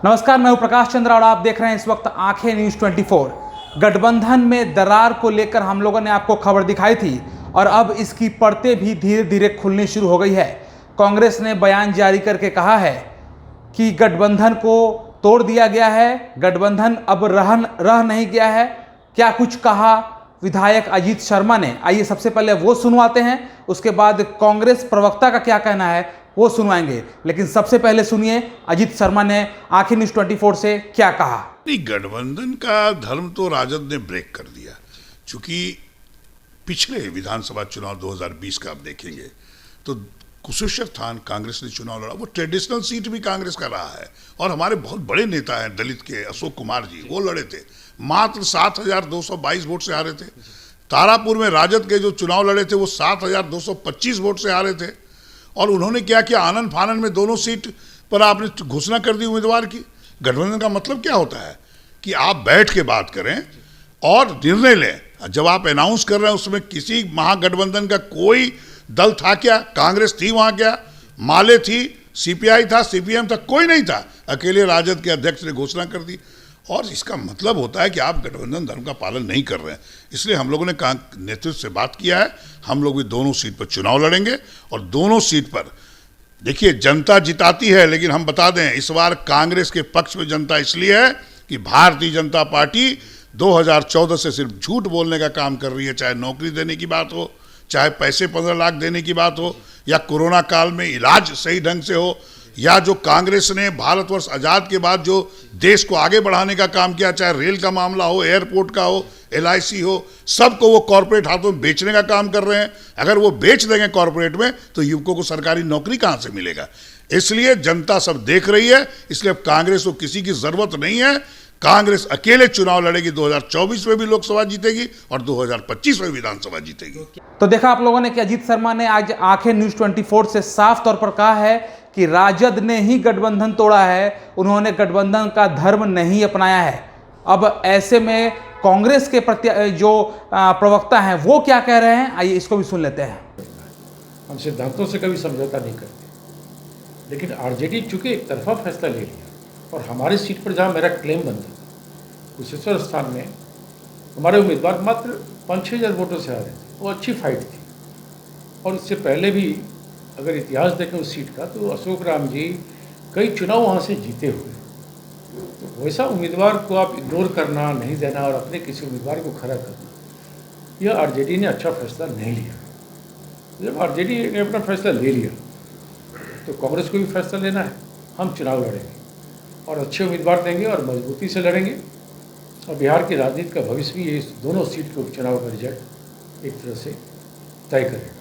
नमस्कार, मैं हूं प्रकाश चंद्र और आप देख रहे हैं इस वक्त आंखें न्यूज़ 24। गठबंधन में दरार को लेकर हम लोगों ने आपको खबर दिखाई थी और अब इसकी परतें भी धीरे धीरे खुलनी शुरू हो गई है। कांग्रेस ने बयान जारी करके कहा है कि गठबंधन को तोड़ दिया गया है, गठबंधन अब रह नहीं गया है। क्या कुछ कहा विधायक अजीत शर्मा ने, आइए सबसे पहले वो सुनवाते हैं, उसके बाद कांग्रेस प्रवक्ता का क्या कहना है वो सुनवाएंगे। लेकिन सबसे पहले सुनिए अजीत शर्मा ने आंखें न्यूज़ 24 से क्या कहा। गठबंधन का धर्म तो राजद ने ब्रेक कर दिया, चूंकि पिछले विधानसभा चुनाव 2020 का आप देखेंगे तो कुशेश्वर कांग्रेस ने चुनाव लड़ा, वो ट्रेडिशनल सीट भी कांग्रेस का रहा है और हमारे बहुत बड़े नेता हैं दलित के अशोक कुमार जी, वो लड़े थे, मात्र 7,222 वोट से हारे थे। तारापुर में राजद के जो चुनाव लड़े थे वो 7,225 वोट से हारे थे और उन्होंने क्या किया, आनन फानन में दोनों सीट पर आपने घोषणा कर दी उम्मीदवार की। गठबंधन का मतलब क्या होता है कि आप बैठ के बात करें और निर्णय लें। जब आप अनाउंस कर रहे हैं उसमें किसी महागठबंधन का कोई दल था क्या? कांग्रेस थी वहां क्या? माले थी, सीपीआई था, सीपीएम था, कोई नहीं था। अकेले राजद के अध्यक्ष ने घोषणा कर दी और इसका मतलब होता है कि आप गठबंधन धर्म का पालन नहीं कर रहे हैं। इसलिए हम लोगों ने नेतृत्व से बात किया है, हम लोग भी दोनों सीट पर चुनाव लड़ेंगे और दोनों सीट पर देखिए जनता जिताती है, लेकिन हम बता दें इस बार कांग्रेस के पक्ष में जनता इसलिए है कि भारतीय जनता पार्टी 2014 से सिर्फ झूठ बोलने का काम कर रही है, चाहे नौकरी देने की बात हो, चाहे पैसे 15 लाख देने की बात हो, या कोरोना काल में इलाज सही ढंग से हो, या जो कांग्रेस ने भारतवर्ष आज़ाद के बाद जो देश को आगे बढ़ाने का काम किया, चाहे रेल का मामला हो, एयरपोर्ट का हो, LIC हो, सबको वो कॉरपोरेट हाथों में बेचने का काम कर रहे हैं। अगर वो बेच देंगे कॉरपोरेट में तो युवकों को सरकारी नौकरी कहाँ से मिलेगा? इसलिए जनता सब देख रही है, इसलिए अब कांग्रेस को किसी की जरूरत नहीं है। कांग्रेस अकेले चुनाव लड़ेगी, 2024 में भी लोकसभा जीतेगी और 2025 में विधानसभा जीतेगी। तो देखा आप लोगों ने कि अजीत शर्मा ने आज आंखें न्यूज़ 24 से साफ तौर पर कहा है कि राजद ने ही गठबंधन तोड़ा है, उन्होंने गठबंधन का धर्म नहीं अपनाया है। अब ऐसे में कांग्रेस के प्रति जो प्रवक्ता हैं वो क्या कह रहे हैं, आइए इसको भी सुन लेते हैं। हम सिद्धांतों से कभी समझौता नहीं करते, लेकिन आरजेडी चूंकि एक तरफा फैसला ले लिया और हमारी सीट पर जहां मेरा क्लेम बनता था कुशेश्वर स्थान में हमारे उम्मीदवार मात्र 5-6 हज़ार वोटों से आ रहे थे, वो अच्छी फाइट थी। और इससे पहले भी अगर इतिहास देखें उस सीट का तो अशोक राम जी कई चुनाव वहाँ से जीते हुए, तो वैसा उम्मीदवार को आप इग्नोर करना, नहीं देना और अपने किसी उम्मीदवार को खड़ा करना, यह आरजेडी ने अच्छा फैसला नहीं लिया। जब आरजेडी ने अपना फैसला ले लिया तो कांग्रेस को भी फैसला लेना है। हम चुनाव लड़ेंगे और अच्छे उम्मीदवार देंगे और मजबूती से लड़ेंगे और बिहार की राजनीति का भविष्य भी ये दोनों सीट के उपचुनाव का रिजल्ट एक तरह से तय करेगा।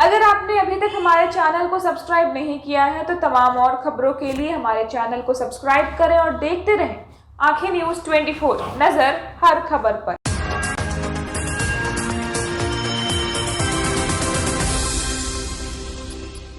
अगर आपने अभी तक हमारे चैनल को सब्सक्राइब नहीं किया है तो तमाम और खबरों के लिए हमारे चैनल को सब्सक्राइब करें और देखते रहें आंखें न्यूज़ 24, नजर हर खबर पर।